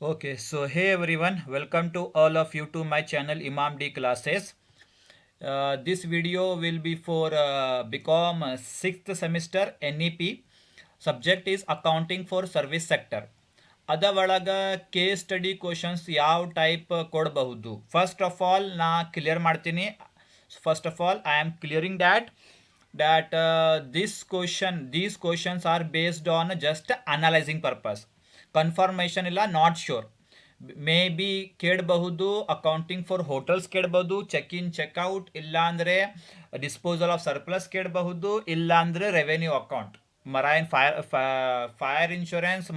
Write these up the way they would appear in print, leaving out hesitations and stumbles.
Okay, so hey everyone, welcome to all of you to my channel Imam D classes. This video will be for become sixth semester NEP. Subject is accounting for service sector. ಅದರೊಳಗ case study questions ಯಾವ type ಕೊಡಬಹುದು. First of all ನಾ clear ಮಾಡ್ತೀನಿ. First of all I am clearing that these questions are based on just analyzing purpose. Confirmation ಇಲ್ಲ, not sure. May be ಕೇಳಬಹುದು, accounting for hotels ಕೇಳಬಹುದು, check in checkout, ಇಲ್ಲಾಂದರೆ disposal of surplus ಕೇಳಬಹುದು, ಇಲ್ಲಾಂದರೆ revenue account, marine fire insurance,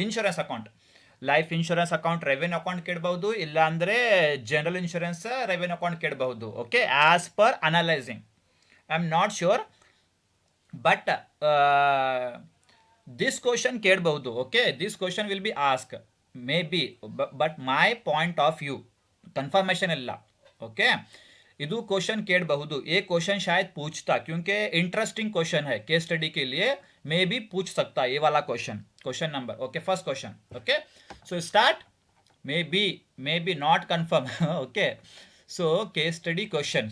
insurance account, life insurance account revenue account ಕೇಳಬಹುದು, ಇಲ್ಲಾಂದರೆ general insurance revenue account ಕೇಳಬಹುದು. Okay, as per analysing. I am not sure, but this question ಕೇಳಬಹುದು. Okay, this question will be ask may be, but my point of view confirmation ಇಲ್ಲ. Okay, ಇದು question केळಬಹುದು. ये question शायद पूछता, क्योंकि interesting question है केस स्टडी के लिए, मे भी पूछ सकता ये वाला question number. Okay, first question. Okay, so start. May be not confirm. Okay, so case study question.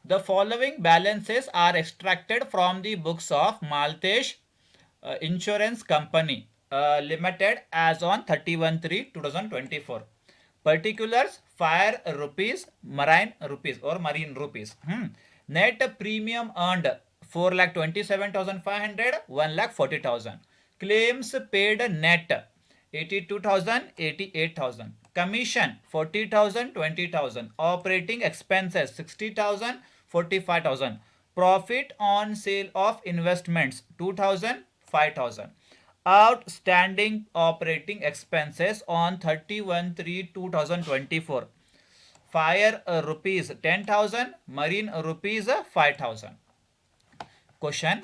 The following balances are extracted from the books of Maltesh Insurance Company Limited as on 31/3/2024. Particulars: fire rupees, marine rupees or marine rupees. Net premium earned 4,27,500, 1,40,000. Claims paid net 82,000, 88,000. Commission 40,000, 20,000. Operating expenses 60,000, 45,000. Profit on sale of investments 2,000, 5,000. Outstanding operating expenses on 31/3/2024. Fire rupees 10,000, marine rupees 5,000. Question: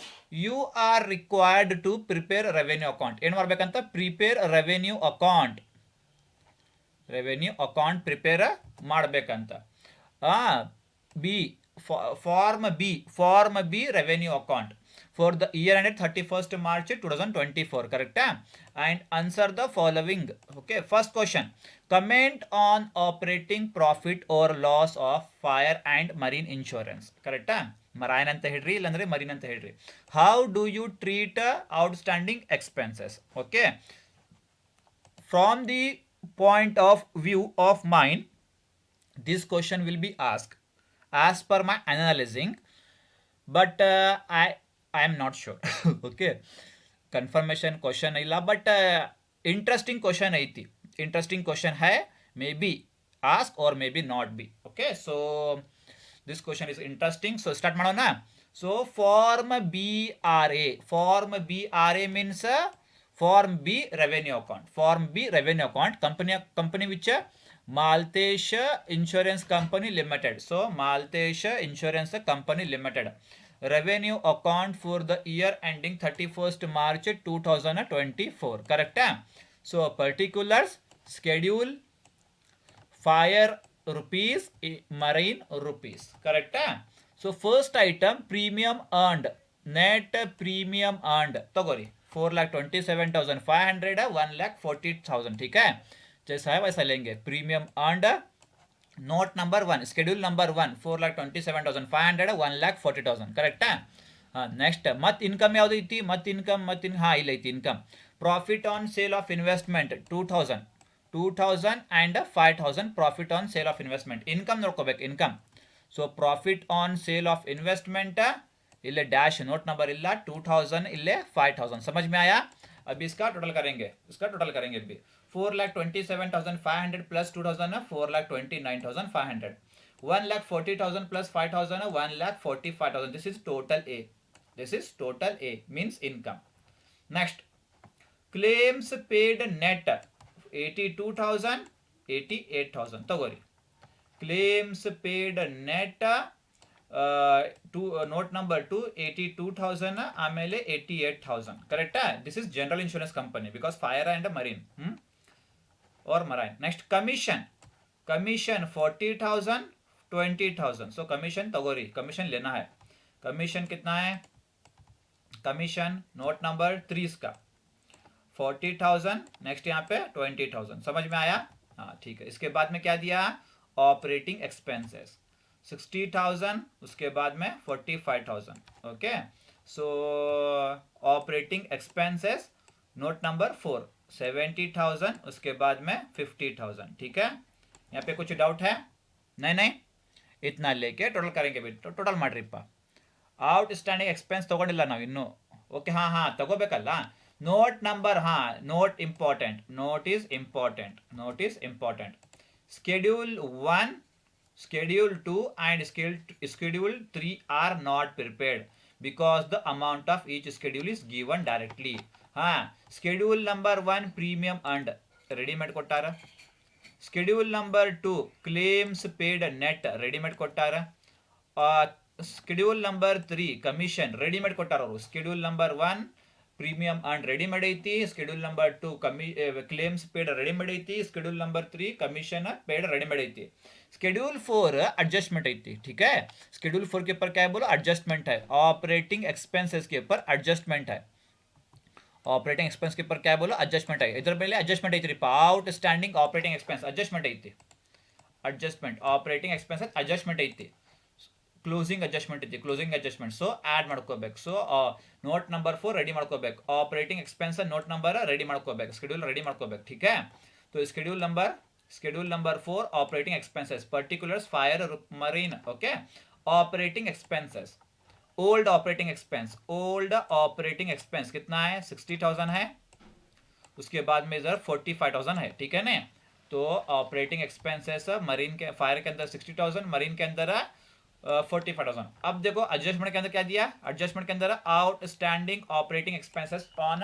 you are required to prepare revenue account. ಏನು ಮಾಡಬೇಕಂತ? Prepare revenue account prepare ಮಾಡಬೇಕಂತ. B form B revenue account for the year ended 31st March 2024. ಕರೆಕ್ಟಾ? And answer the following. Okay, first question: comment on operating profit or loss of fire and marine insurance. ಕರೆಕ್ಟಾ? Marine ಅಂತ ಹೇಳ್ರಿ, ಇಲ್ಲಾಂದ್ರೆ marine ಅಂತ ಹೇಳ್ರಿ. How do you treat outstanding expenses? Okay, from the point of view of mine, this question will be asked as per my analyzing, but I am not sure. Okay, confirmation question ಇಲ್ಲ, but interesting question ಐತಿ. interesting question है, may be ask or maybe not be. Okay, so this question is interesting, so start ಮಾಡೋಣ. So form BRA means Form B revenue account. Form B revenue account. Company which Maltesh Insurance Company Limited. So Maltesh Insurance Company Limited. Revenue account for the year ending 31st March 2024. Correct? So particulars: schedule, fire rupees, marine rupees. Correct? So first item, premium earned. Net premium earned तगोरी 4,27,500, 1,40,000. ठीक है, जैसा है वैसा लेंगे. Premium earned, note number 1, schedule number 1, 4,27,500, 1,40,000. Correct? Next ಮತ್ income ಯಾವುದು ಐತಿ? ಇಲ್ಲ ಐತಿ income. Profit on sale of investment 2,000 and 5,000 profit on sale of investment. Income ನೋಡ್ಕೋಬೇಕು, income. So profit on sale of investment, इले डैश नोट नंबर इल्ला, 2,000 इले 5,000. समझ में आया? अभी इसका टोटल करेंगे अभी. 4,27,500 plus 2,000 4,29,500. 1,40,000 plus 5,000 1,45,000. This is total a means income. Next, claims paid net 82,000, 88,000. तगोरी claims paid net note number 2, 82,000 ಆಮೇಲೆ 88,000. ಕರೆಕ್ಟಾ? This is general insurance company because fire and marine और marine. Next, commission 40,000, 20,000. So commission तगोरी, commission लेना है. Commission कितना है? Commission note number 3 का 40,000, नेक्स्ट यहाँ पे 20,000। समझ में आया? हाँ ठीक है। इसके बाद में क्या दिया? ऑपरेटिंग एक्सपेंसेस 60,000, उसके बाद में 45,000। ओके, सो ऑपरेटिंग एक्सपेंसेस नोट नंबर 4 70,000, उसके बाद में 50,000। ठीक है, यहाँ पे कुछ डाउट है? नहीं नहीं, इतना लेके टोटल करेंगे भी। तो टोटಲ್ ಮಾಡ್ರಿಪ್ಪ. ಔಟ್ಸ್ಟ್ಯಾಂಡಿಂಗ್ ಎಕ್ಸ್ಪೆನ್ಸ್ ತಗೊಂಡಿಲ್ಲ ನಾವು ಇನ್ನೂ. ಓಕೆ, ಹಾಂ ಹಾಂ ತಗೋಬೇಕಲ್ಲ. ನೋಟ್ ನಂಬರ್, ಹಾಂ note important, note is important. Schedule 1, schedule 2 and schedule 3 are not prepared because the amount of each schedule is given directly. ಹಾ, schedule number 1 premium earned readymade ಕೊಟ್ಟಾರ. schedule number 2 claims paid net readymade ಕೊಟ್ಟಾರ. schedule number 3 commission readymade ಕೊಟ್ಟಾರ ಅವರು. schedule number 1 premium and readymade ಐತಿ. Schedule number 2 claims paid readymade ಐತಿ. Schedule number 3 commission paid readymade ಐತಿ. Schedule 4 adjustment ಐತಿ. ठीक है, स्केड्यूल 4 के ऊपर क्या है बोलो? एडजस्टमेंट है. ऑपरेटिंग एक्सपेंसेस के ऊपर एडजस्टमेंट है. ऑपरेटिंग एक्सपेंस के ऊपर क्या है बोलो? एडजस्टमेंट है. इधर पहले एडजस्टमेंट ಐತಿ. ಔಟ್ಸ್ಟ್ಯಾಂಡಿಂಗ್ ಆಪರೇಟಿಂಗ್ ಎಕ್ಸ್ಪೆನ್ಸ್ ಅಡ್ಜಸ್ಟ್ಮೆಂಟ್ ಐತಿ. ಅಡ್ಜಸ್ಟ್ಮೆಂಟ್ ಆಪರೇಟಿಂಗ್ ಎಕ್ಸ್ಪೆನ್ಸಸ್ ಅಡ್ಜಸ್ಟ್ಮೆಂಟ್ ಐತಿ. ಕ್ಲೋಸಿಂಗ್ ಅಡ್ಜಸ್ಟ್ಮೆಂಟ್ ಐತಿ. ಕ್ಲೋಸಿಂಗ್ ಅಡ್ಜಸ್ಟ್ಮೆಂಟ್, ಸೊ ಆ್ಯಡ್ ಮಾಡ್ಕೋಬೇಕು. ಸೊ ನೋಟ್ ನಂಬರ್ 4 ರೆಡಿ ಮಾಡ್ಕೋಬೇಕು. Operating expense note number ready ಮಾಡ್ಕೋಬೇಕು. ಸ್ಕೆಡ್ಯೂಲ್ ರೆಡಿ ಮಾಡ್ಕೋಬೇಕು. ठीक है, तो schedule number 4 operating expenses particulars fire marine. Okay, operating expenses old operating expense कितना है? 60,000 है. उसके बाद में इधर 45,000 है. ठीक है ना, तो ऑपरेटिंग एक्सपेंसेस मरीन के फायर के अंदर 60,000, मरीन के अंदर 45,000. अब देखो एडजस्टमेंट के अंदर क्या दिया? एडजस्टमेंट के अंदर outstanding operating expenses on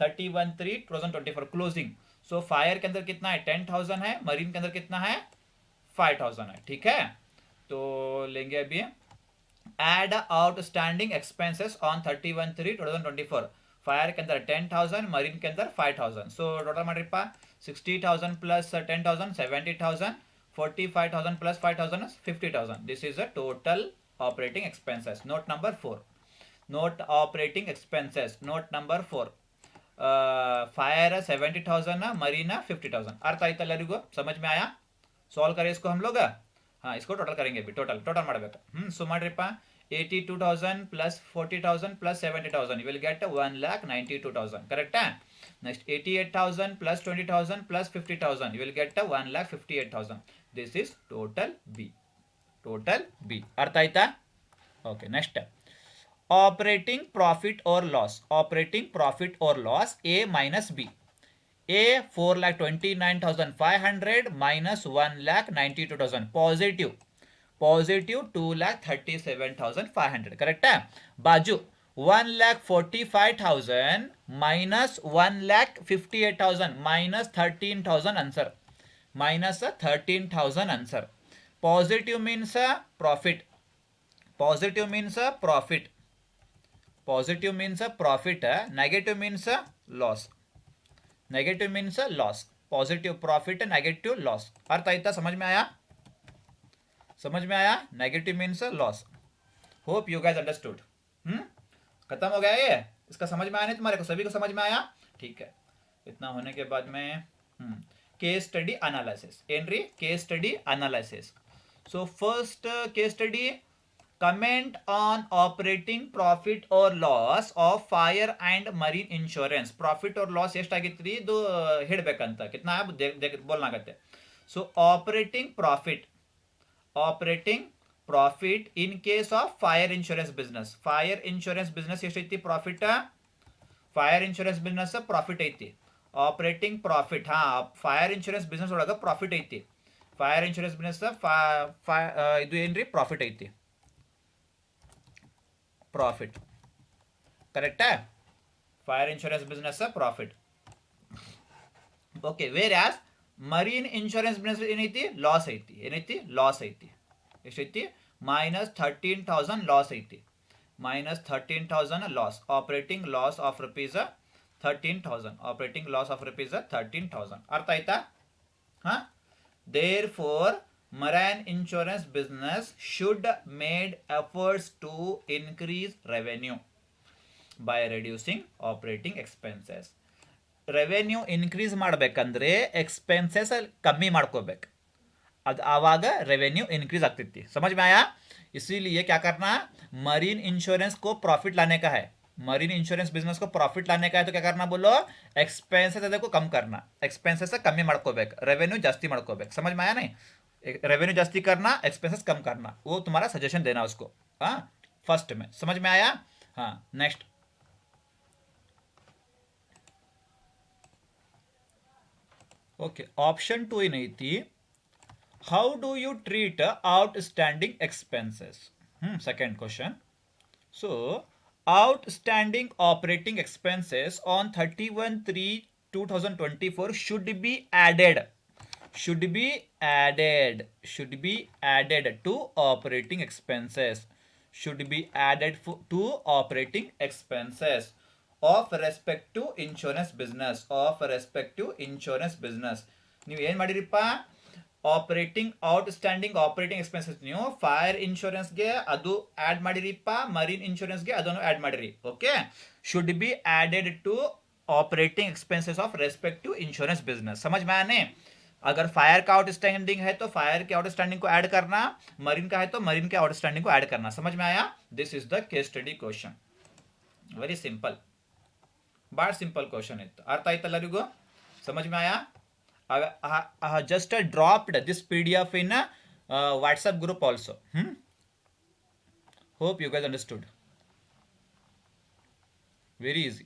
31/3/2024 closing. So fire के अंदर कितना है? 10,000 है. मरीन के अंदर कितना है? 5,000 है. ठीक है, तो लेंगे अभी add outstanding expenses on 31/3/2024. Fire के अंदर 10,000, मरीन के अंदर 5,000. सो टोटल ಮಾಡ್ರಿಪ್ಪ 60,000 plus 10,000 70,000, 45,000 plus 5,000 is 50,000. This is the total operating expenses. Note number 4. Note operating expenses. Note number 4. Fire 70,000, Marina 50,000. अर्थ आयता ಎಲ್ಲರಿಗೂ? समझ में आया? सॉल्व करें इसको हम लोग. हाँ, इसको टोटल करेंगे अभी. टोटल ಮಾಡಬೇಕು. सो ಮಾಡ್ರಿಪ್ಪ 82,000 plus 40,000 plus 70,000 you will get 1,92,000. correct? Next 88,000 plus 20,000 plus 50,000 you will get 1,58,000. This is total B. अर्थ आयता? ओके, नेक्स्ट ऑपरेटिंग प्रॉफिट और loss. A minus B. A 4,29,500 minus 1,92,000. Positive 2,37,500. Correct है. बाजू 1,45,000 minus 1,58,000 minus 13,000 answer. Answer. Positive means profit. Negative means loss. Positive profit, negative loss. अर्थ आयता? समझ में आया? Negative means loss. Hope you guys understood. खत्म हो गया ये? इसका समझ में आया नहीं तुम्हारे को? सभी को समझ में आया? ठीक है. इतना होने के बाद में case study analysis. Entry case study analysis. So first case study comment on operating profit और loss of fire and marine insurance. Profit और लॉस ಎಷ್ಟಾಗಿತ್ತು ಇದು ಹೇಳಬೇಕಂತ. कितना बोलना कहते. So operating profit in case of fire insurance business. Fire insurance business ಎಷ್ಟೈತಿ profit? Fire insurance business profit ಐತಿ. ಆಪರೇಟಿಂಗ್ ಪ್ರಾಫಿಟ್, ಹಾ ಫೈರ್ ಇನ್ಶೂರೆನ್ಸ್ ಬಿಸ್ನೆಸ್ ಒಳಗೆ ಪ್ರಾಫಿಟ್ ಐತಿ. ಫೈರ್ ಇನ್ಶೂರೆನ್ಸ್ ಬಿಸ್ನೆಸ್ ಇದು ಏನ್ರಿ? ಪ್ರಾಫಿಟ್ ಐತಿ. ಪ್ರಾಫಿಟ್ ಕರೆಕ್ಟಾ? Fire insurance business profit. Okay, wear as marine insurance business ಏನೈತಿ? ಲಾಸ್ ಐತಿ. ಎಷ್ಟೈತಿ? -13,000 ಲಾಸ್ ಐತಿ. -13,000 loss. Operating loss of rupees 13,000. ಅರ್ಥ ಆಯ್ತಾ? ಹಾ, therefore marine insurance business should made efforts to increase revenue by reducing operating expenses. Revenue increase ಮಾಡಬೇಕಂದ್ರೆ expenses ಕಮ್ಮಿ ಮಾಡ್ಕೋಬೇಕು, ಅದು आवाग रेवेन्यू इंक्रीज आती। समझ में आया? इसीलिए क्या करना, मरीन इंश्योरेंस को प्रॉफिट लाने का है, मरीन इंश्योरेंस बिजनेस को प्रॉफिट लाने का है, तो क्या करना बोलो, एक्सपेंसेस को कम करना, एक्सपेंसेस कमी ಮಾಡ್ಕೋಬೇಕು, रेवेन्यू ಜಾಸ್ತಿ ಮಾಡ್ಕೋಬೇಕು। समझ में आया नहीं? रेवेन्यू जास्ती करना, एक्सपेंसेस कम करना, वो तुम्हारा सजेशन देना उसको। हाँ, फर्स्ट में समझ में आया? हाँ, नेक्स्ट। ओके, ऑप्शन 2 ಏನೈತಿ, how do you treat outstanding expenses? Second question. So, outstanding operating expenses on 31/3/2024 should be added. Should be added. Should be added to operating expenses. Should be added to operating expenses of respect to insurance business. Of respect to insurance business. ನೀವು ಏನು ಮಾಡಿರಿಪ್ಪ, operating outstanding operating expenses ನೀವು fire ಇನ್ಶೂರೆನ್ಸ್ಗೆ ಅದು add ಮಾಡಿರಿಪ್ಪ, marine ಇನ್ಶೂರೆನ್ಸ್ಗೆ ಅದನ್ನು add ಮಾಡಿರಿ। Okay, should be added to operating expenses of respect to insurance business. समझ में आने? अगर फायर का आउटस्टैंडिंग है तो फायर के आउटस्टैंडिंग को ऐड करना, मरीन का है तो मरीन के आउटस्टैंडिंग को ऐड करना। समझ में आया? This is the case study question, very simple, ಭಾಳ ಸಿಂಪಲ್ ಕ್ವಶನ್ ಇತ್ತು। ಅರ್ಥ ಆಯ್ತು ಎಲ್ಲರಿಗೂ? समझ में आया? I just dropped this PDF in a WhatsApp group also. Hope you guys understood. Very easy.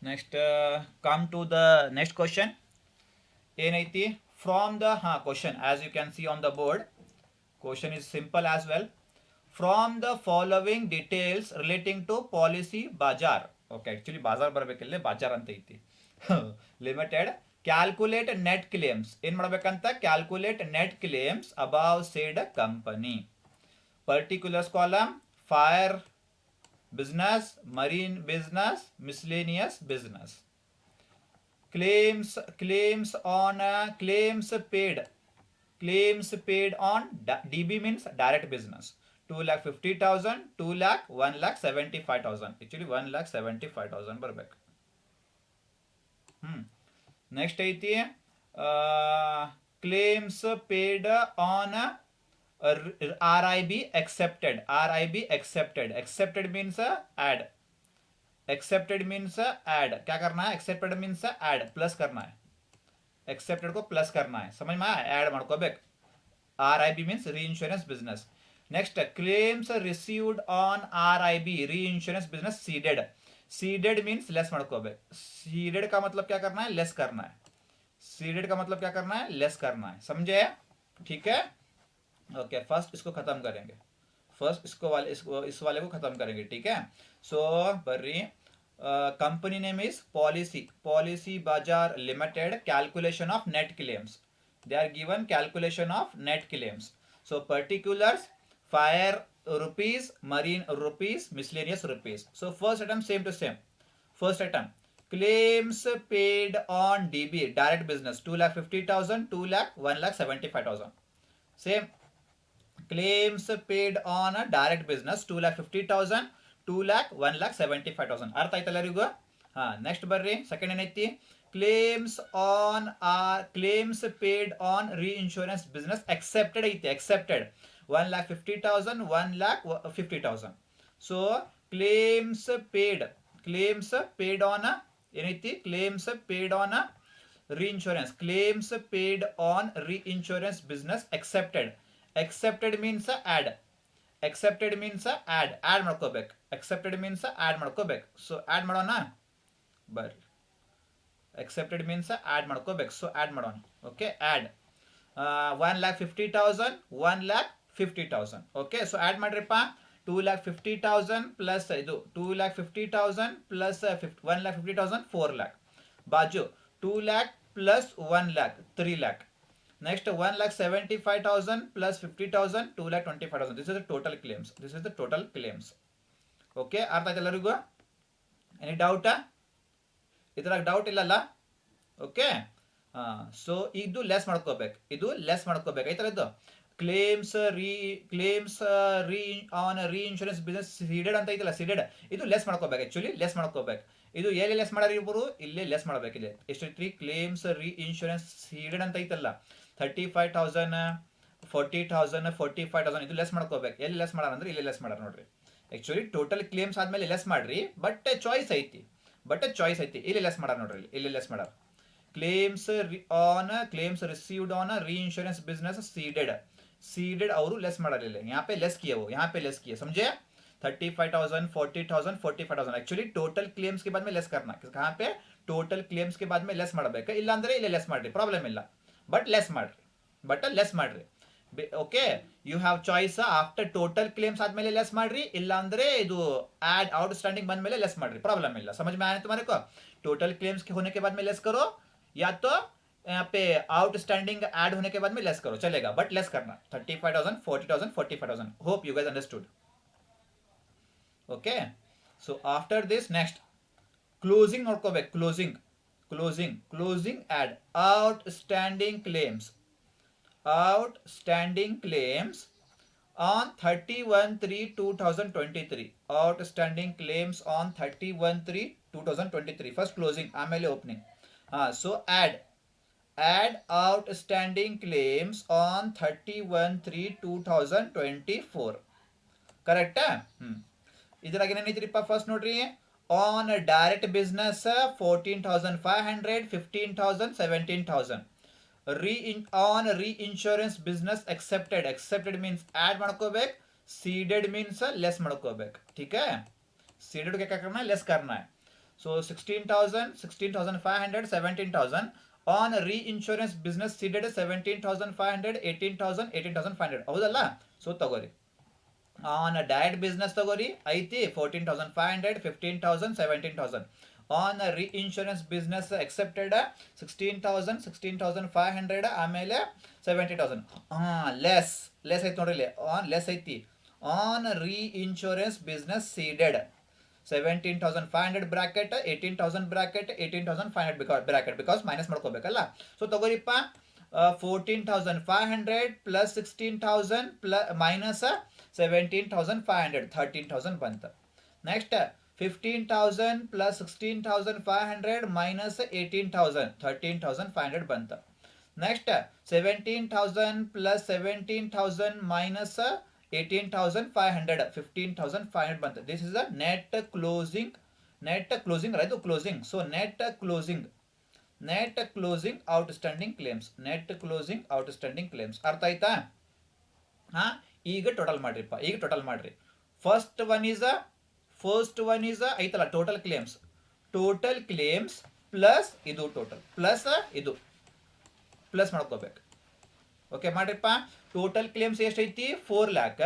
Next, come to the next question. ಏನಾಯ್ತಿ? From the question, as you can see on the board, question is simple as well. From the following details relating to policy bazaar. Okay, actually ಬಾಜಾರ್ ಬರಬೇಕಿಲ್ಲ, ಬಾಜಾರ್ ಅಂತ ಐತಿ limited, calculate net claims ಏನು ಮಾಡಬೇಕಂತ, calculate net claims above said company, particulars column, fire business, marine business, miscellaneous business, claims on claims paid on DB means direct business, 2,50,000, 2,00,000, 1,75,000. Actually 1,75,000 ಬರಬೇಕು। Next ಐತಿ claims paid on RIB accepted. RIB accepted. Accepted means add. Accepted means add. क्या करना है? Accepted means add, plus करना है, accepted को plus करना है। समझ में आया? ऐड ಮಾಡ್ಕೋಬೇಕು। RIB means reinsurance business. Next, claims received on RIB reinsurance business ceded. Ceded means less ಮಾಡ್ಕೋಬೇಕು। Ceded का मतलब क्या करना है? लेस करना है। Ceded का मतलब क्या करना है? लेस करना है। समझे? ठीक है, ओके। फर्स्ट इसको खत्म करेंगे, फर्स्ट इस वाले को खत्म करेंगे, ठीक है। सो Barri, company name is policy बाजार limited, calculation of net claims, they are given calculation of net claims. So particulars, fire rupees, marine rupees, miscellaneous rupees. So first item same to same. First item, claims paid on DB direct business, 2,50,000, 2,00,000, 1,75,000. Same. Claims paid on a direct business, 2,50,000, 2,00,000, 1,75,000. ಅರ್ಥ ಆಯ್ತಲ್ಲ ಎಲ್ಲರಿಗೂ? Next ಬರ್ರಿ, second ಏನೈತಿ, claims paid on reinsurance business accepted ಐತಿ, accepted 1,50,000, 1,50,000. So claims paid on ಏನೈತಿ, claims paid on reinsurance, claims paid on reinsurance business accepted. Accepted means add. Accepted means add ಮಾಡ್ಕೋಬೇಕು. Accepted means add ಮಾಡ್ಕೋಬೇಕು. So add ಮಾಡೋಣ ಬರ್ರಿ, accepted means add ಮಾಡ್ಕೋಬೇಕು, so add ಮಾಡೋಣ। Okay, add 1,50,000, 1,50,000. Okay, so add ಮಾಡ್ರಿಪ್ಪ, 2,50,000 plus ಇದು 2,50,000 plus 1,50,000 4,00,000 ಬಾಜು 2,00,000 plus 1,00,000 3,00,000. Next 1,75,000 plus 50,000, 2,25,000. This is the total claims. This is the total claims. Okay, ಅರ್ಥ ಆಯ್ತು ಎಲ್ಲರಿಗೂ? Any doubt? ಇದ್ರಾಗ ಡೌಟ್ ಇಲ್ಲಲ್ಲ? ಓಕೆ, ಸೊ ಇದು ಲೆಸ್ ಮಾಡ್ಕೋಬೇಕು, ಇದು ಲೆಸ್ ಮಾಡ್ಕೋಬೇಕು, ಆಯ್ತಲ್ಲ? ಇದು ಕ್ಲೇಮ್ಸ್ ರೀ on reinsurance business seeded ಅಂತ ಐತಲ್ಲ, ಸೀಡೆಡ್ ಇದು ಲೆಸ್ ಮಾಡ್ಕೋಬೇಕು. ಆಕ್ಚುಲಿ ಲೆಸ್ ಮಾಡ್ಕೋಬೇಕು. ಇದು ಎಲ್ಲಿ ಲೆಸ್ ಮಾಡಾರ ಇಬ್ಬರು, ಇಲ್ಲೇ ಲೆಸ್ ಮಾಡಬೇಕು. ಇಲ್ಲಿ ಎಷ್ಟೈತ್ರಿ, ಕ್ಲೇಮ್ಸ್ ರೀ ಇನ್ಶೂರೆನ್ಸ್ ಸೀಡೆಡ್ ಅಂತ ಐತಲ್ಲ, 35,000 40,000 45,000 ಇದು ಲೆಸ್ ಮಾಡ್ಕೋಬೇಕು. ಎಲ್ಲಿ ಲೆಸ್ ಮಾಡಾರ ಅಂದ್ರೆ ಇಲ್ಲಿ ಲೆಸ್ ಮಾಡಾರ ನೋಡ್ರಿ. ಆಕ್ಚುಲಿ ಟೋಟಲ್ ಕ್ಲೇಮ್ಸ್ ಆದ್ಮೇಲೆ ಲೆಸ್ ಮಾಡ್ರಿ, ಬಟ್ ಚಾಯ್ಸ್ ಐತಿ, ಇಲ್ಲಿ ಲೆಸ್ ಮಾಡಾರ ನೋಡ್ರಿ, ಇಲ್ಲಿ ಲೆಸ್ ಮಾಡಾರ. Claims received on reinsurance business seeded और लेस मारिಲ್ಲ. यहाँ पे लेस किए, वो यहाँ पे लेस किए, समझे. 35,000 40,000 45,000 एक्चुअली टोटल क्लेम्स के बाद में लेस करना. कहाँ पे टोटल क्लेम्स के बाद में लेस ಮಾಡಬೇಕು. ಇಲ್ಲ ಅಂದ್ರೆ ಇಲ್ಲಿ ಲೆಸ್ ಮಾಡ್ರಿ, ಪ್ರಾಬ್ಲಮ್ ಇಲ್ಲ. ಬಟ್ ಲೆಸ್ ಮಾಡ್ರಿ. Okay, you have choice. After total claims ಆದ್ಮೇಲೆ ಲೆಸ್ ಮಾಡ್ರಿ, ಇಲ್ಲ ಅಂದ್ರೆ ಇದು आड आउटस्टैंडिंग ಬಂದ್ಮೇಲೆ ಲೆಸ್ ಮಾಡ್ರಿ, ಪ್ರಾಬ್ಲಮ್ ಇಲ್ಲ. समझ में आया तुम्हारे को. टोटल क्लेम्स के होने के बाद में लेस करो, या तो यहाँ पे आउटस्टैंडिंग ऐड होने के बाद में लेस करो, चलेगा. बट लेस करना 35,000 40,000 45,000. Hope you guys understood. Okay, so after this next closing ನೋಡ್ಕೋಬೇಕು. Closing add outstanding claims on 31/3/2023. Outstanding claims on 31/3/2023. First closing, आमेले opening. So add outstanding claims on 31/3/2024. Correct. ಇದ್ರಾಗ ಏನೈತ್ರಿಪ್ಪ, ಫಸ್ಟ್ ನೋಡ್ರಿ, on direct business 14,500 15,000 17,000. On reinsurance business accepted means add ಮಾಡ್ಕೋಬೇಕು, ceded means less ಮಾಡ್ಕೋಬೇಕು. ठीक है, seeded क्या करना है, लेस करना है. So 16,000 16,500 17,000. On re-insurance business seeded 17,500 18,000 18,500. ಹೌದಲ್ಲ. ಸೊ ತಗೋರಿ, ಆನ್ ಡೈರೆಕ್ಟ್ ಬಿಸ್ನೆಸ್ ತಗೋರಿ, ಐತಿ 14,500 15,000 17,000. ಆನ್ ರೀಇನ್ಶೂರೆನ್ಸ್ ಬಿಸ್ನೆಸ್ ಎಕ್ಸೆಪ್ಟೆಡ್ 16,000 16,500 ಆಮೇಲೆ 70,000. ಲೆಸ್ ಐತಿ ನೋಡ್ರಿ, ಆನ್ ಲೆಸ್ ಐತಿ. On reinsurance business ceded 17,500 bracket 18,000 bracket 18,500 bracket, because minus ಮಾಡ್ಕೋಬೇಕಲ್ಲ. ಸೊ ತಗೋರಿಪ್ಪ, 14,500 ಪ್ಲಸ್ 16,000 ಮೈನಸ್ 17,500 13,000 ಬಂತು. ನೆಕ್ಸ್ಟ್ 15,000 ಪ್ಲಸ್ 16,500 ಮೈನಸ್ 18,000 13,500 ಬಂತು. ನೆಕ್ಸ್ಟ್ 17,000 ಪ್ಲಸ್ 17,000 ಮೈನಸ್ 18,500 15,500 ಬಂತು. This is a net closing right, closing. So net closing outstanding claims. ಅರ್ಥ ಆಯ್ತಾ? ಈಗ total ಮಾಡ್ರಿ. First one is ಐತಲ್ಲ ಟೋಟಲ್ ಕ್ಲೇಮ್ಸ್ ಪ್ಲಸ್ ಇದು ಟೋಟಲ್ ಪ್ಲಸ್ ಇದು ಪ್ಲಸ್ ಮಾಡ್ಕೋಬೇಕು. ಓಕೆ ಮಾಡ್ರಿಪ್ಪ. ಟೋಟಲ್ ಕ್ಲೇಮ್ಸ್ ಎಷ್ಟೈತಿ, 4 lakh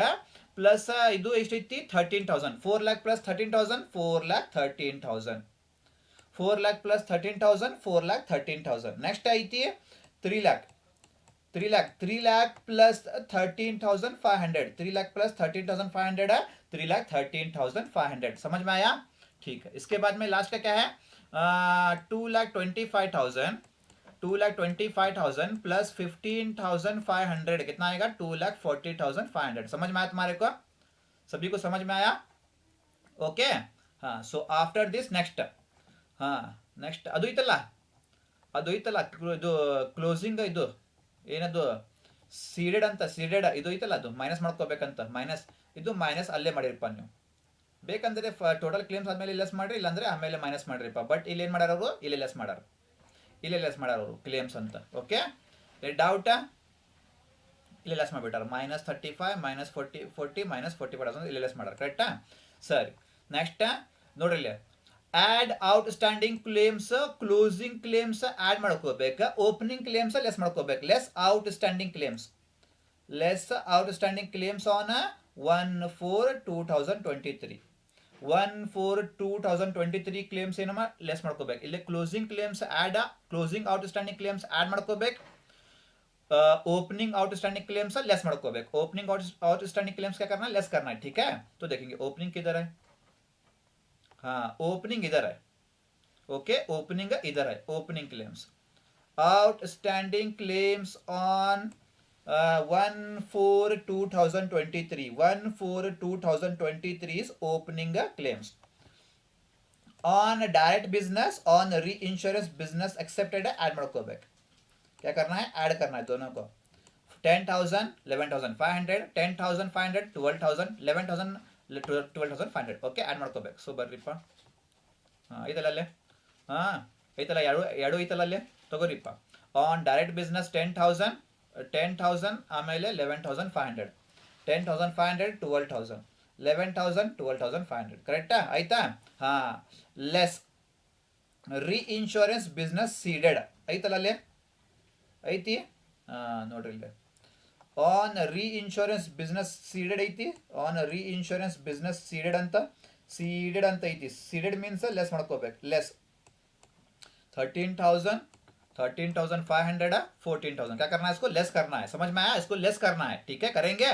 ಪ್ಲಸ್ ಇದು ಎಷ್ಟೈತಿ, 13,000. 4 lakh plus 13,000 4 lakh 13,000. 4 lakh plus 13,000 4 lakh 13,000. Next ಐತಿ 3 lakh plus 13,500 3 lakh plus 13,500 3 lakh 13,500. समझ में आया? ठीक है. इसके बाद में लास्ट का क्या है, 2,25,000 प्लस 15,500 कितना आएगा, 2,40,500. समझ में आया तुम्हारे को? सभी को समझ में आया? ओके. हाँ, सो आफ्टर दिस नेक्स्ट ಅದು ಐತಲ್ಲ ಇದು ಕ್ಲೋಸಿಂಗ್, ಇದು ಏನದು ಸೀಡೆಡ್ ಇದು ಐತಲ್ಲ, ಅದು ಮೈನಸ್ ಮಾಡ್ಕೋಬೇಕಂತ. ಇದು ಮೈನಸ್ ಅಲ್ಲೇ ಮಾಡಿರಪ್ಪ ನೀವು. ಬೇಕಂದ್ರೆ ಟೋಟಲ್ ಕ್ಲೇಮ್ಸ್ ಆದ್ಮೇಲೆ ಲೆಸ್ ಮಾಡ್ರಿ, ಇಲ್ಲಾಂದ್ರೆ ಆಮೇಲೆ ಮೈನಸ್ ಮಾಡ್ರಿಪ್ಪ. ಬಟ್ ಇಲ್ಲಿ ಏನು ಮಾಡ್ಯಾರ ಅವರು, ಇಲ್ಲೇ ಲೆಸ್ ಮಾಡ್ಯಾರ ಅವರು ಕ್ಲೇಮ್ಸ್ ಅಂತ. Okay, doubt? ಇಲ್ಲಿ ಲೆಸ್ ಮಾಡಿಬಿಟ್ಟಾರ. -35 -40 -45,000 ಇಲ್ಲಿ ಲೆಸ್ ಮಾಡ್ಯಾರ. ಕರೆಕ್ಟಾ? ಸರಿ. ನೆಕ್ಸ್ಟ್ ನೋಡ್ರಿ, ಇಲ್ಲಿ add outstanding claims, closing claims add ಮಾಡ್ಕೋಬೇಕು, ಓಪನಿಂಗ್ ಕ್ಲೇಮ್ಸ್ ಲೆಸ್ ಮಾಡ್ಕೋಬೇಕು. Less outstanding claims on 1/4/2023. 1/4/2023 claims ಏನಮ್ಮ ಲೆಸ್ ಮಾಡ್ಕೋಬೇಕು. ಇಲ್ಲಿ closing claims closing outstanding claims add ಮಾಡ್ಕೋಬೇಕು, ओपनिंग आउटस्टैंडिंग क्लेम्स लेस ಮಾಡ್ಕೋಬೇಕು. ओपनिंग आउटस्टैंडिंग क्लेम्स क्या करना है, लेस करना है. ठीक है, तो देखेंगे ओपनिंग किधर है. हाँ, ओपनिंग इधर है. ओके, ओपनिंग इधर है. Opening claims, outstanding claims on 1/4/2023. 1/4/2023 is opening claims. On direct business, on reinsurance business accepted add ಮಾಡ್ಕೋಬೇಕು. क्या करना है? ऐड करना है दोनों को. 10,000 11,500 10,500 12,000 11,000 12,500. ಓಕೆ, ಆ್ಯಡ್ ಮಾಡ್ಕೋಬೇಕು. ಸೊ ಬರ್ರಿಪ್ಪ. ಐತಲ್ಲ ಅಲ್ಲೇ? ಐತಲ್ಲ, ಎರಡು ಐತಲ್ಲ ಅಲ್ಲೇ? ತಗೋರಿಪ್ಪ. ಆನ್ ಡೈರೆಕ್ಟ್ ಬಿಸ್ನೆಸ್ 10,000 ಆಮೇಲೆ 11,500 10,500 12,000 11,000 12,500. ಕರೆಕ್ಟಾ? ಆಯ್ತಾ? ಲೆಸ್ ರೀಇನ್ಶೂರೆನ್ಸ್ ಬಿಸ್ನೆಸ್ ಸೀಡೆಡ್ ಐತಲ್ಲ ಅಲ್ಲೇ? ಐತಿ? ನೋಡ್ರಿ ಇಲ್ಲಿ. ಆನ್ ರೀಇನ್ಶೂರೆನ್ಸ್ ಬಿಸ್ನೆಸ್ ಸೀಡೆಡ್ ಐತಿ. ಆನ್ ರೀಇನ್ಶೂರೆನ್ಸ್ ಬಿಸ್ನೆಸ್ ಸೀಡೆಡ್ ಅಂತ ಐತಿ. ಸೀಡೆಡ್ ಮೀನ್ಸ್ ಲೆಸ್ ಮಾಡ್ಕೋಬೇಕು. ಲೆಸ್ 13,000 13,500 14,000. क्या करना है? इसको लेस करना है. समझ में आया? इसको लेस करना है. ठीक है, करेंगे.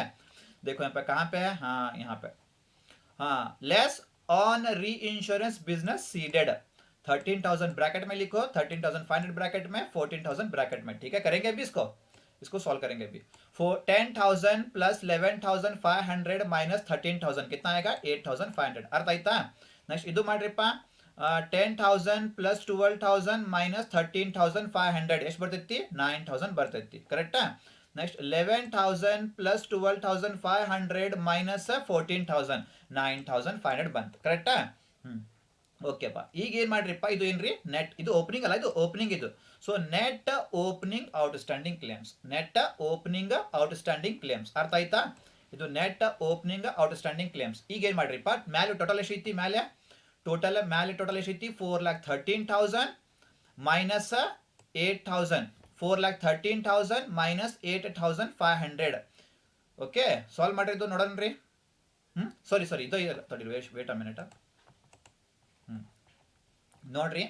देखो यहाँ पे, कहाँ पे है? यहाँ पे. लेस ऑन री इंश्योरेंस बिजनेस सीडेड 13,000 ब्रैकेट में लिखो, 13,500 ब्रैकेट में, 14,000 ब्रैकेट में. ठीक है, करेंगे अभी इसको सॉल्व करेंगे अभी. 10,000 प्लस 11,500 माइनस 13,000 कितना आएगा? 8,500. अर्थ आಯ್ತಾ? ನೆಕ್ಸ್ಟ್ ಇದು ಮಾಡ್ರಿಪ್ಪ. 10,000 ಪ್ಲಸ್ 12,000 ಮೈನಸ್ 13,500 ಎಷ್ಟು ಬರ್ತೈತಿ? 9,000 ಬರ್ತೈತಿ. ಕರೆಕ್ಟಾ? ನೆಕ್ಸ್ಟ್ 11,000 ಪ್ಲಸ್ 12,500 ಮೈನಸ್ 14,000 9,500 ಬಂತು. ಕರೆಕ್ಟಾ? ಓಕೆಪ್ಪ. ಈಗ ಏನು ಮಾಡ್ರಿಪ್ಪ, ಇದು ಏನ್ರಿ? ನೆಟ್. ಇದು ಓಪನಿಂಗ್ ಅಲ್ಲ, ಇದು ಓಪನಿಂಗ್ ಇದು. So net opening outstanding claims. Net opening outstanding claims. ಅರ್ಥ ಆಯ್ತಾ? ಇದು ನೆಟ್ ಓಪನಿಂಗ್ ಔಟ್ಸ್ಟ್ಯಾಂಡಿಂಗ್ ಕ್ಲೇಮ್ಸ್. ಈಗ ಏನು ಮಾಡ್ರಿಪ್ಪ, ಮ್ಯಾಲೆ ಟೋಟಲ್ ಎಷ್ಟು ಐತಿ? ಮ್ಯಾಲೆ ಟೋಟಲ್ ಎಷ್ಟೈತಿ? 4,13,000 ಮೈನಸ್ 8,000. 4,13,000 ಮೈನಸ್ 8,500. ಓಕೆ, ಸಾಲ್ವ್ ಮಾಡಿದ್ದು ನೋಡೋಣ್ರಿ. ಸಾರಿ ಇದು ತಡಿ, ವೇಟ್ ಅ ಮಿನಿಟ್. ನೋಡ್ರಿ,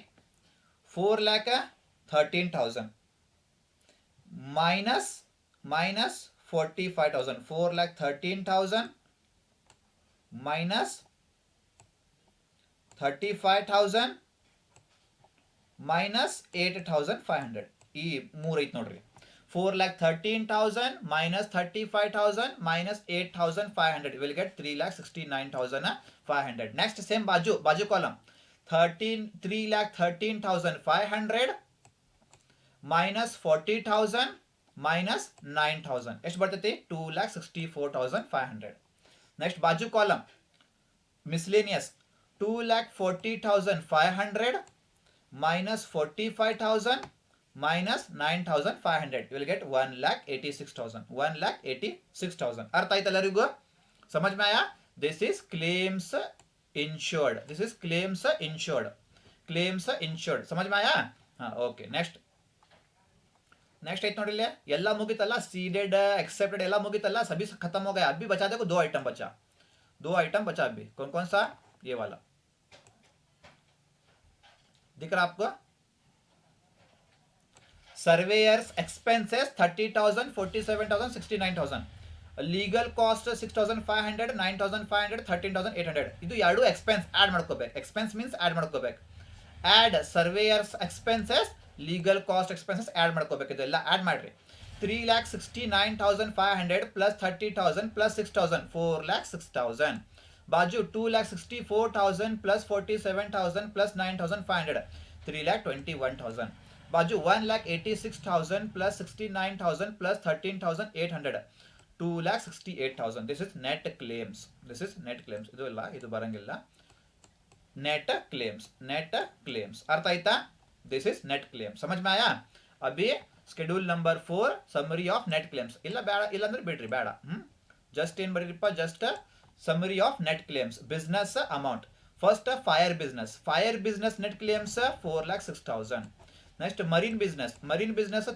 4,13,000 ಮೈನಸ್ 45,000. 4,13,000 minus 35,000 minus 8,500. ಈ ಮೂರು ಐತಿ ನೋಡ್ರಿ. 4,13,000 minus 35,000 minus 8,500 will get 3,69,500. Next same ಬಾಜು ಕಾಲಮ್. 3,13,500 ಮೈನಸ್ 40,000 ಮೈನಸ್ 9,000 ಎಷ್ಟು ಬರ್ತೈತಿ? 2,64,500. ನೆಕ್ಸ್ಟ್ ಬಾಜು column miscellaneous. 2,40,500 minus 45,000 minus 9,500 you will get 1,86,000. 1,86,000. अर्थ आयता ಎಲ್ಲರಿಗೂ? समझ में आया? This is claims insured. This is claims insured. Claims insured. समझ में आया? ओके. नेक्स्ट ऐत नोड़ी ले, ಎಲ್ಲ ಮುಗಿತಲ್ಲ. सीडेड एक्सेप्टेड ಎಲ್ಲ ಮುಗಿತಲ್ಲ. सभी खत्म हो गया. अभी बचा देखो 2 आइटम बचा. 2 आइटम बचा अभी. कौन सा? ये वाला दिख रहा आपको? Surveyors expenses 30,000 47,000 69,000. Legal cost 6,500 9,500 13,800. ಇದು ಎರಡು ಎಕ್ಸ್ಪೆನ್ಸ್ ಆಡ್ ಮಾಡ್ಕೋಬೇಕು. ಎಕ್ಸ್ಪೆನ್ಸ್ ಮೀನ್ಸ್ ಆಡ್ ಮಾಡ್ಕೋಬೇಕು. Add surveyors expenses, legal cost expenses add ಮಾಡ್ಕೋಬೇಕು. ಇದೆಲ್ಲ ಆಡ್ ಮಾಡ್ರಿ. 3,69,500 ಪ್ಲಸ್ 30,000 ಪ್ಲಸ್ 6,000 4,06,000. बाजू 2,64,000 प्लस 47,000 प्लस 9,500 3,21,000. बाजू 1,86,000 plus 69,000 plus 13,800 2,68,000. This is net claims. ಇದು ಇಲ್ಲ, ಇದು ಬರಂಗಿಲ್ಲ. नेट क्लेम्स अर्थ आयता? This is net claims. समझ में आया? अभी schedule number 4 summary of net claims. ಇಲ್ಲ ಬೇಡ, ಇಲ್ಲ ಅಂದ್ರೆ ಬಿಡ್ರಿ, ಬೇಡ. ಜಸ್ಟ್ ಏನ್ ಬರೀರಿಪ್ಪ, just summary of net claims. Business amount. First fire business net claims 4,06,000. Next marine business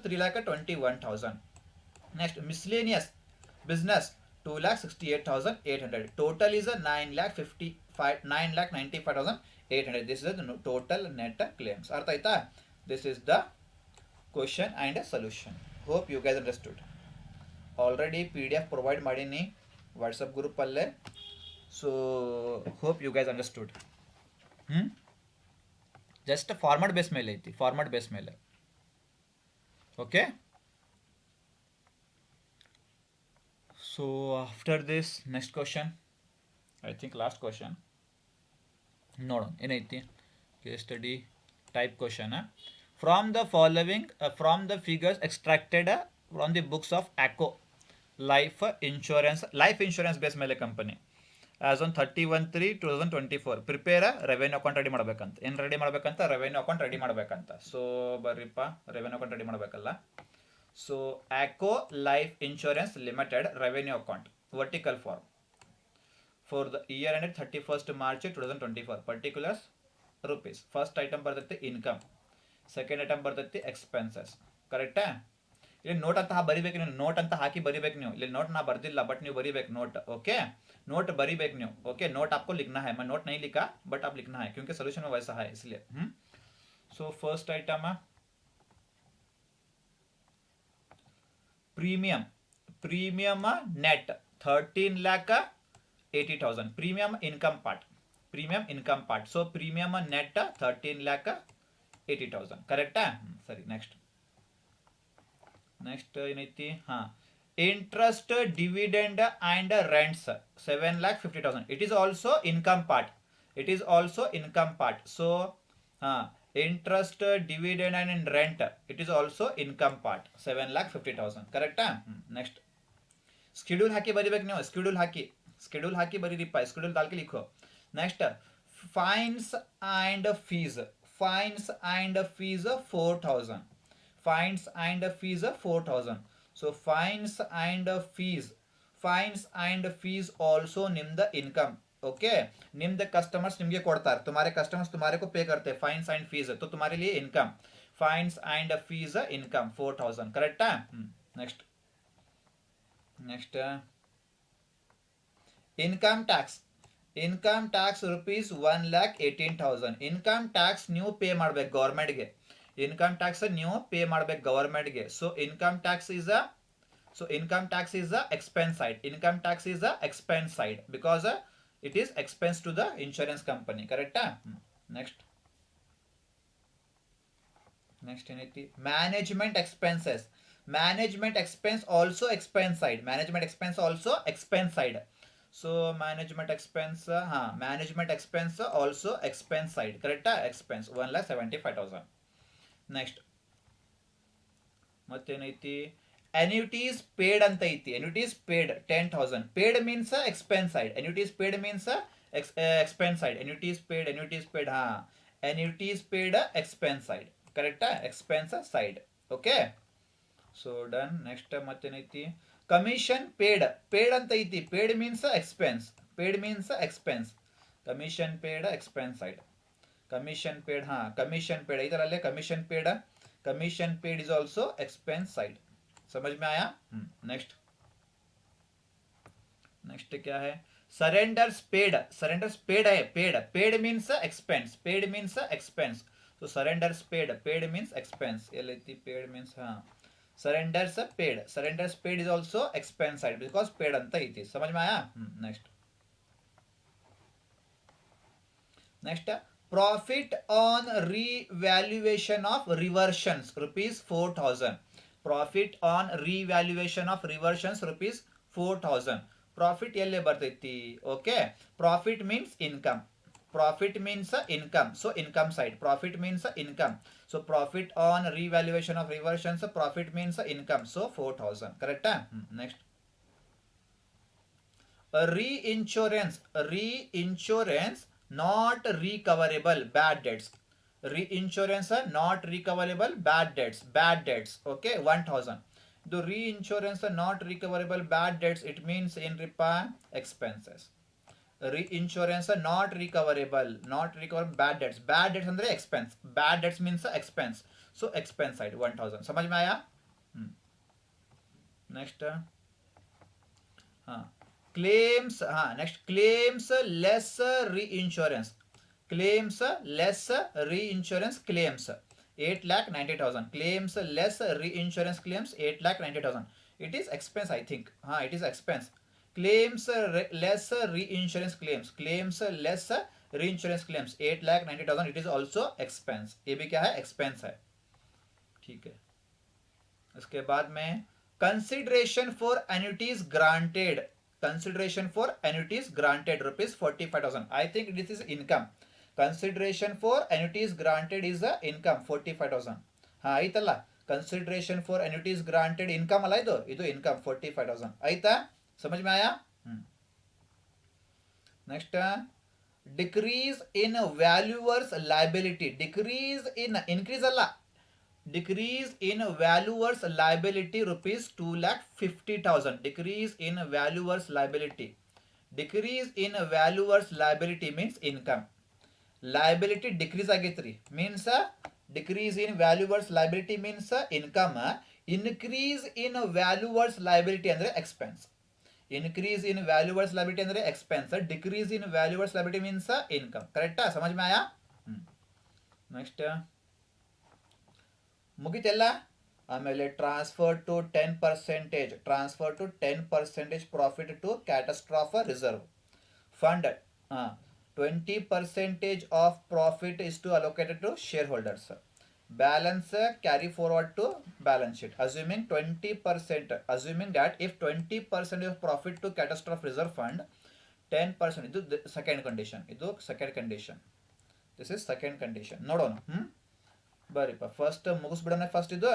3,21,000. Next miscellaneous business 2,68,800. Total is 9,95,800. This is the total net claims. Artha aita? This is the question and solution. Hope you guys understood. Already PDF provide madini WhatsApp group alle. So hope you guys understood. Just format base ಮೇಲೆ ಐತಿ, format base ಮೇಲೆ. Okay, So after this, next question, I think last question. ನೋಡೋಣ ಏನೈತಿ. Case study type question. From the following, from the figures extracted from the books of Acko life insurance base ಮೇಲೆ company as on 31/3/2024 prepare revenue account ready ಮಾಡಬೇಕಂತ. ಏನು ready ಮಾಡಬೇಕಂತ? Revenue account ready ಮಾಡಬೇಕಂತ. So ಬರ್ರಿಪ್ಪ, revenue account ready ಮಾಡಬೇಕಲ್ಲ. So Acko life insurance limited revenue account vertical form for the year ended 31st March 2024. Particulars rupees. First item ಬರ್ತೈತಿ income, second item ಬರ್ತೈತಿ expenses. ಕರೆಕ್ಟಾ? ಇಲ್ಲಿ ನೋಟ್ ಅಂತ ಬರಿಬೇಕು ನೀವು. ನೋಟ್ ಅಂತ ಹಾಕಿ ಬರಿಬೇಕು ನೀವು. ಇಲ್ಲಿ ನೋಟ್ ನಾ ಬರ್ದಿಲ್ಲ, ಬಟ್ ನೀವು ಬರಿಬೇಕು ನೋಟ್. ओके, नोट बरीबेक न्यू. ओके, नोट आपको लिखना है. मैं नोट नहीं लिखा, बट आप लिखना है क्योंकि सोल्यूशन में वैसा है इसलिए. So first item premium. Premium net 13,80,000. Premium income part. Premium income part. सो प्रीमियम नेट 13,80,000. करेक्ट है? सरी. नेक्स्ट ಏನೈತಿ? ಹಾ, interest, dividend and rents 7,50,000. It is also income part. It is also income part. So interest, dividend and rent, it is also income part. 7,50,000. correct? Next schedule ಹಾಕಿ ಬರಿಬೇಕು ನೀವು. schedule ಹಾಕಿ ಬರೀರಿಪ್ಪ. schedule डाल के लिखो. next fines and fees. fines and fees 4,000. fines and fees 4,000. So fines and fees also निम्न income. Okay, निम्न customers निम्गे ಕೊಡ್ತಾರೆ. तुम्हारे customers तुम्हारे को पे करते हैं. फाइन्स एंड फीस तो तुम्हारे लिए income. Fines and fees income 4,000. Correct है? Next income tax. Income tax rupees 1,18,000. Income tax ನೀವು ಪೇ ಮಾಡಬೇಕು ಗವರ್ಮೆಂಟ್ಗೆ. इनकम टैक्स ನೀವು ಪೇ ಮಾಡಬೇಕು ಗವರ್ಮೆಂಟ್ಗೆ. So income tax is a income tax is the expense side. Income tax is the expense side because it is expense to the insurance company. correct? next ಏನೈತಿ? management expenses. management expense also expense side. management expense also expense side. so management expense management expense also expense side. correct? expense 1,75,000. next ಮತ್ತೇನೈತಿ? annuities paid ಅಂತ ಐತಿ. annuities paid 10,000. paid means expense side. annuities paid means expense side. annuities paid annuities paid expense side. correct? expense side. okay, so done. next ಮತ್ತೇನೈತಿ? commission paid. paid ಅಂತ ಐತಿ. paid means expense. paid means expense. commission paid expense side. commission paid commission paid ಇದರಲ್ಲೇ commission paid. commission paid is also expense side. समझ में आया? Next क्या है? Surrenders paid. Surrenders paid है. Paid means expense. Paid means expense. तो surrenders paid means expense. Paid means surrenders paid is also expense side because paid अंत इति. समझ में आया? Next profit on revaluation of reversions rupees 4,000. Profit on revaluation of reversions rupees 4,000. Profit ಎಲ್ಲೇ ಬರ್ತೈತಿ? Okay, profit means income. Profit means income. So income side. Profit means income. So profit on revaluation of reversions profit means income. So 4,000. ಕರೆಕ್ಟಾ? Next reinsurance not recoverable bad debts. reinsurance not recoverable bad debts. okay, 1,000. the reinsurance not recoverable bad debts, it means in repair expenses. reinsurance not recoverable bad debts. bad debts andre expense. bad debts means expense. so expense side 1,000. समझ में आया? next claims. next claims less reinsurance. claims less reinsurance claims 8,90,000. claims less reinsurance claims 8,90,000. it is expense, I think. it is expense. claims less reinsurance claims. claims less reinsurance claims 8,90,000. it is also expense. ये भी क्या है? expense है. ठीक है. इसके बाद में Consideration for annuities granted. Consideration for annuities granted rupees 45,000. I think this is income. Consideration for annuities granted is the income 45,000. ಹಾ ಆಯ್ತಲ್ಲ, consideration for annuities granted income ಅಲ್ಲ, ಇದು ಇನ್ಕಮ್ 45,000 ಆಯ್ತಾ. ಸಮझ में आया. Next, decrease in valuers liability. Decrease in, increase ಅಲ್ಲ, decrease in valuers liability rupees 2,50,000. decrease in valuers liability. decrease in valuers liability means income. liability decrease agitri means decrease in valuers liability means income. increase in valuers liability andre expense. increase in valuers liability andre expense. decrease in valuers liability means income. correct ah? समझ में आया. next, ಮುಗಿತೆಲ್ಲ. ಆಮೇಲೆ transfer to 10%, transfer to 10% profit to catastrophe reserve fund. 20% of profit is to allocated to share holders. Balance carry forward to balance sheet. Assuming 20%, assuming that if 20% of profit to catastrophe reserve fund 10%, ಇದು second condition. ಇದು second condition. This is second condition. ನೋಡೋಣ. ಬರೀಪ್ಪ first ಮುಗಿಸ್ಬಿಡೋಣ. First ಇದು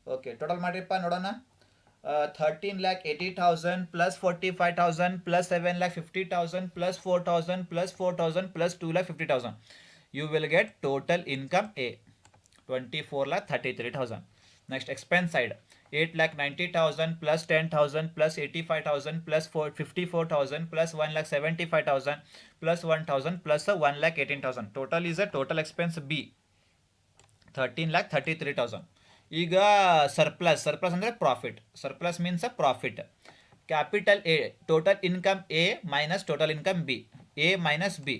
okay, total ಮಾಡಿರಪ್ಪ ನೋಡೋಣ. 13,80,000 plus 45,000 plus 7,50,000 plus 4,000 plus 4,000 plus 2,50,000. You will get total income A 24,33,000. Next expense side 8,90,000 plus 10,000 plus 85,000 plus 54,000 plus 1,75,000 plus 1,000 plus 1,18,000. Total is a total expense B 13,33,000. ಈಗ surplus, surplus ಅಂದರೆ profit. Surplus means a profit. Capital A, total income A minus total income B. A minus B.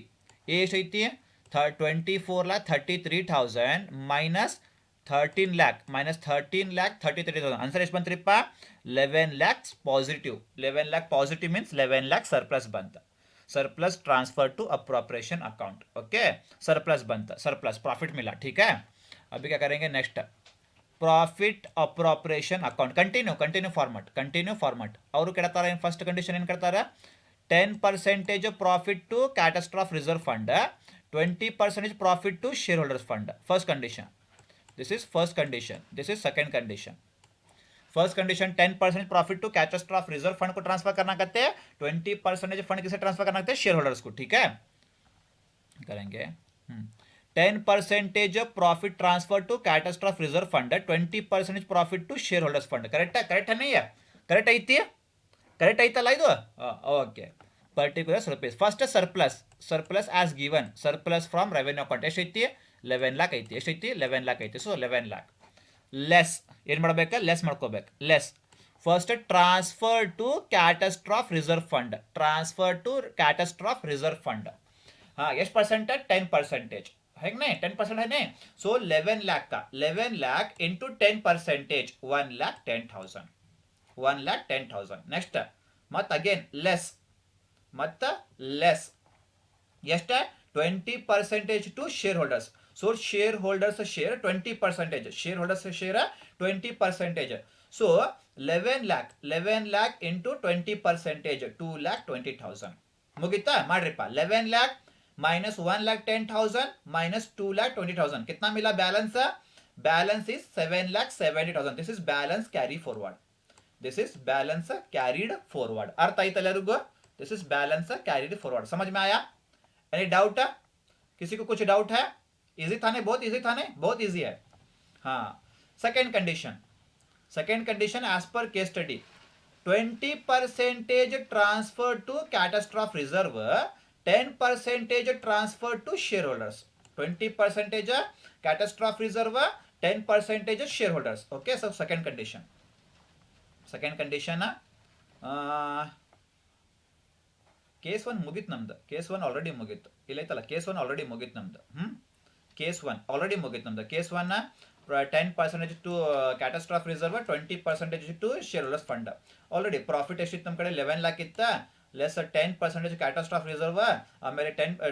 A ಎಷ್ಟೈತಿ? 24,33,000 minus 13 lakh minus 13,33,000. Answer ಎಷ್ಟು ಬಂತ್ರಿಪ್ಪ? 11 lakhs positive. 11 lakh positive means 11 lakh surplus ಬಂತ. Surplus transfer to appropriation account. Okay, surplus बनता, surplus profit मिला. ठीक है, अभी क्या करेंगे next, profit appropriation account. Continue continue format. और ಕೇಳ್ತಾರ ಫಸ್ಟ್ ಕಂಡೀಷನ್ ಏನು ಕೇಳ್ತಾರ? 10% profit to catastrophe reserve fund, 20% profit to share holders fund. First condition. This is first condition. This is second condition. First condition 10% profit to catastrophe reserve fund को transfer करना कहते हैं, 20% fund किसे transfer करना कहते हैं? शेयर होल्डर्स को. ठीक है, करेंगे 10% profit transfer to catastrophe reserve fund, 20% profit to share holders fund. Correct है? करेक्ट है नहीं है? करेक्ट ಐತಿ? ಕರೆಕ್ಟ್ ಐತಲ್ಲ ಇದು? Okay. Particulars rupees. First surplus. Surplus as given. Surplus from revenue account ಎಷ್ಟೈತಿ? 11 lakh ಐತಿ. ಎಷ್ಟೈತಿ? 11 lakh ಐತಿ. ಸೊ 11 lakh ಲೆಸ್ ಏನು ಮಾಡ್ಬೇಕು? ಲೆಸ್ ಮಾಡ್ಕೋಬೇಕು. Less first transfer to catastrophe reserve fund. Transfer to catastrophe reserve fund. हाँ, ಎಷ್ಟು ಪರ್ಸೆಂಟ್? 10%. है नहीं? 10% है नहीं. सो 11 lakh का 11 lakh इंटू 10%, 1,10,000. 1,10,000. ನೆಕ್ಸ್ಟ್ ಮತ್ ಅಗೇನ್ ಲೆಸ್. ಮತ್ತ ಲೆಸ್ ಎಷ್ಟು? 20% to share holders. So share holders share 20%. Share holders share 20%. So 11 lakh into 20%, 2,20,000. ಮುಗಿತಾ? ಮಾಡ್ರಿಪ್ಪ. 11 lakh माइनस 1,10,000 माइनस 2,20,000. कितना मिला balance? Balance is 7,70,000. This is balance carry forward. This is balance carried forward. अर्थ आई तलरुगो? This is balance carried forward. समझ में आया? Any doubt? किसी को कुछ डाउट है? इजी था नहीं? बहुत इजी था नहीं? बहुत इजी है. हाँ, second condition. Second condition as per case study, 20% transfer to catastrophe reserve, 10% transfer to share holders. 20% catastrophe reserve, 10% share holders. Okay, सब second condition. Second condition case 1 ಮುಗಿತು ನಮ್ದು. ಕೇಸ್ 1 ಆಲ್ರೆಡಿ ಮುಗೀತು. ಇಲ್ಲೈತಲ್ಲ, ಕೇಸ್ 1 ಆಲ್ರೆಡಿ ಮುಗೀತು ನಮ್ದು. Case 1 already ಮುಗೀತು ನಮ್ದು. Case 1 10% to catastrophe reserve, 20% to share holders fund. Already profit ಎಷ್ಟಿತ್ತು ನಮ್ಮ ಕಡೆ? 11 lakh ಇತ್ತ. ಲೆಸ್ 10% ಕ್ಯಾಟಸ್ಟ್ರಾಫ್ ರಿಸರ್ವ್, ಆಮೇಲೆ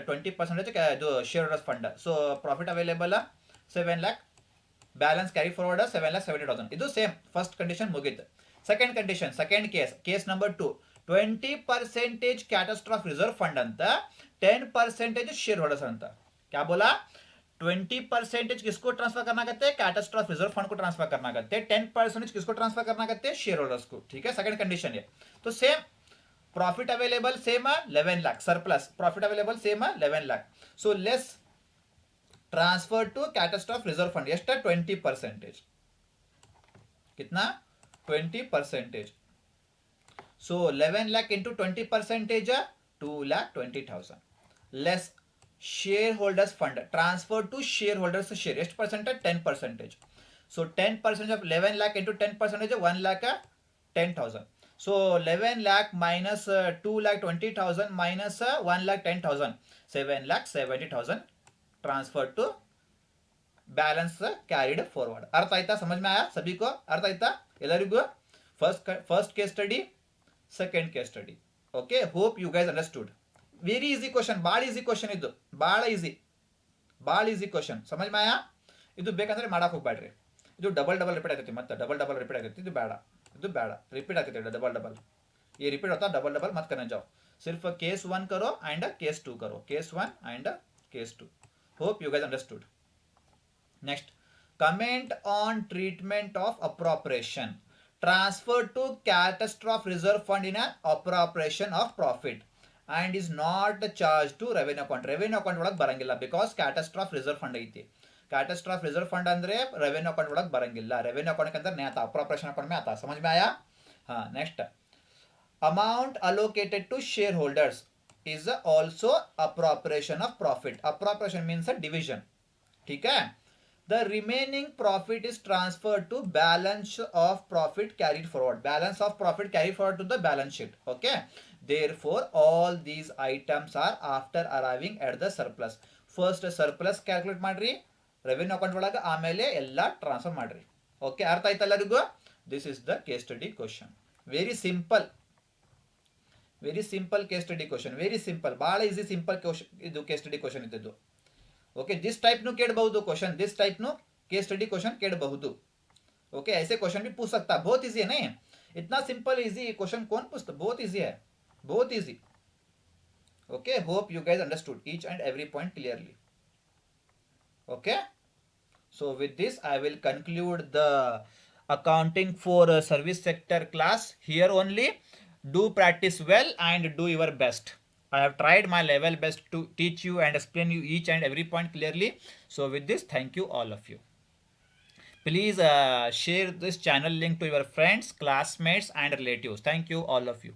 20% ಇದು share holders fund. So profit available 7 lakh. Balance carry forward 7,70,000. ಇದು ಸೇಮ್ ಫಸ್ಟ್ ಕಂಡೀಷನ್ ಮುಗೀತು. Second condition, second case number 2, 20% catastrophe reserve fund ಅಂತ, 10% share holders ಅಂತ. क्या बोला? 20% किसको ट्रांसफर करना करते हैं? कैटास्ट्रॉफ रिजर्व फंड को ट्रांसफर करना करते हैं. 10% किसको ट्रांसफर करना करते हैं? शेयर होल्डर्स को. ठीक है, सेकंड कंडीशन ये. तो same profit available same 11 lakh, surplus profit available same 11 lakh. So less transfer to catastrophe reserve fund ಎಷ್ಟು? 20%. कितना? 20%. So 11 lakh into 20% 2,20,000 less share holders fund transfer to share holders share ಎಷ್ಟು percent? 10%. So 10% of 11 lakh into 10% 1,10,000. So 11 lakh minus 2,20,000 minus 1,10,000, 7,70,000 transfer to balance carried forward. अर्थ आಯ್ತಾ? समझ में आया सभी को? अर्थ ಆಯ್ತಾ ಎಲ್ಲರಿಗೂ? First case study, second case study. Okay, hope you guys understood. Very easy question, ಭಾಳ ಈಸಿ ಕ್ವಶನ್ ಇದು, ಭಾಳ ಈಸಿ ಕ್ವಶನ್. ಸಮಜ್ ಮಾಯಾ? ಇದು ಬೇಕಂದ್ರೆ ಮಾಡಕ್ಕೆ ಹೋಗ್ಬೇಡ್ರಿ. ಇದು ಡಬಲ್ ರಿಪೀಟ್ ಆಗ್ತೈತಿ, ಮತ್ತೆ ಡಬಲ್ ರಿಪೀಟ್ ಆಗ್ತೈತಿ. ಇದು ಬೇಡ ರಿಪೀಟ್ ಆಗ್ತೈತಿ. डबल ये रिपीट होता, डबल मत करने जाओ. सिर्फ केस 1 करो एंड केस 2 करो. Case 1 and case 2. Hope you guys understood. Next, comment on treatment of appropriation. Transfer to catastrophe reserve fund in appropriation of profit and is not charged to revenue account. revenue account ಒಳಗೆ ಬರಂಗಿಲ್ಲ because catastrophe reserve fund ಐತಿ. catastrophe reserve fund ಅಂದ್ರೆ revenue account ಒಳಗೆ ಬರಂಗಿಲ್ಲ. revenue account अंदर नहीं आता, appropriation account में आता. समझ में आया? हाँ. Next, amount allocated to shareholders is also appropriation of profit. appropriation means a division. ठीक है. The remaining profit is transferred to balance of profit carried forward. Balance of profit carried forward to the balance sheet. Okay. Therefore, all these items are after arriving at the surplus. First surplus calculate ಮಾಡ್ರಿ revenue account ಒಳಗೆ, ಆಮೇಲೆ ಎಲ್ಲ transfer ಮಾಡ್ರಿ. Okay, ಅರ್ಥ ಆಯ್ತಾ ಎಲ್ಲರಿಗೂ? This is the case study question. Very simple case study question. Very simple, ಭಾಳ easy simple ಇದು ಕೇಸ್ ಸ್ಟಡಿ ಕ್ವಶನ್ ಇದ್ದದ್ದು. ओके, दिस टाइप नु केड़ಬಹುದು क्वेश्चन, दिस टाइप नु केस स्टडी क्वेश्चन केड़ಬಹುದು. ओके, ऐसे क्वेश्चन भी पूछ सकता. बहुत इजी है नहीं? इतना सिंपल इजी क्वेश्चन कौन पूछता? बहुत इजी है, बहुत easy. Okay, hope you guys understood each and every point clearly. Okay, so with this I will conclude the accounting for service sector class here only. Do practice well and do your best. I have tried my level best to teach you and explain you each and every point clearly. So with this, thank you all of you. Please share this channel link to your friends, classmates and relatives. Thank you all of you.